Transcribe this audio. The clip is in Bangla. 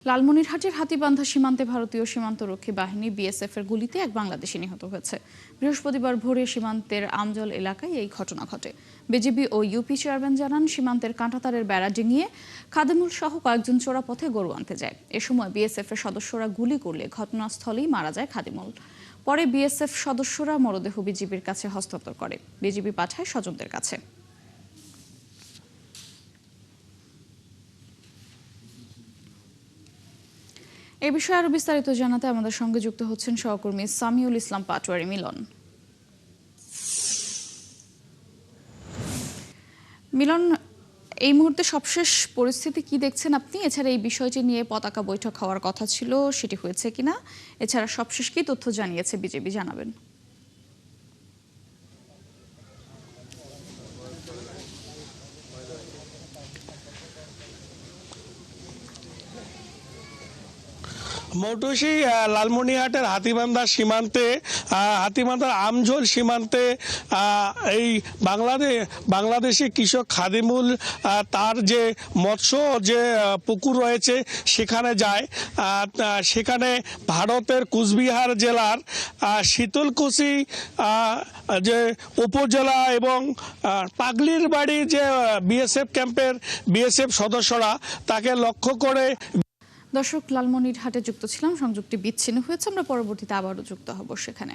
লালমনিরহাটের হাতীবান্ধা সীমান্তে ভারতীয় সীমান্তরক্ষী বাহিনী বিএসএফ এর গুলিতে এক বাংলাদেশি নিহত হয়েছে। বৃহস্পতিবার ভোরে সীমান্তের আমজল এলাকায় এই ঘটনা ঘটে। বিজিবি ও ইউপি চেয়ারম্যান জানান, সীমান্তের কাঁটাতারের বেড়া ডিঙিয়ে খাদেমুল সহ কয়েকজন চোরা পথে গরু আনতে যায়। এ সময় বিএসএফ এর সদস্যরা গুলি করলে ঘটনাস্থলেই মারা যায় খাদিমুল। পরে বিএসএফ সদস্যরা মরদেহ বিজিবির কাছে হস্তান্তর করে। বিজিবি পাঠায় স্বজনদের কাছে। এ বিষয়ে আরো বিস্তারিত জানাতে আমাদের সঙ্গে যুক্ত হচ্ছেন সহকর্মী সামিউল ইসলাম পাটোয়ারি মিলন। মিলন, এই মুহূর্তে সবশেষ পরিস্থিতি কি দেখছেন আপনি? এছাড়া এই বিষয়টি নিয়ে পতাকা বৈঠক হওয়ার কথা ছিল, সেটি হয়েছে কিনা? এছাড়া সবশেষ কি তথ্য জানিয়েছে বিজেপি, জানাবেন। মৌটুসী লালমনিরহাটের হাতীবান্ধার সীমান্তে, হাতীবান্ধার আমজল সীমান্তে এই বাংলাদেশি কৃষক খাদিমুল তার যে মৎস্য যে পুকুর রয়েছে সেখানে যায়। সেখানে ভারতের কুচবিহার জেলার শীতলকুচি যে উপজেলা এবং পাগলির বাড়ি যে বিএসএফ ক্যাম্পের বিএসএফ সদস্যরা তাকে লক্ষ্য করে। দর্শক, লালমনিরহাটে যুক্ত ছিলাম, সংযোগটি বিচ্ছিন্ন হয়েছে। আমরা পরবর্তীতে আবারও যুক্ত হব সেখানে।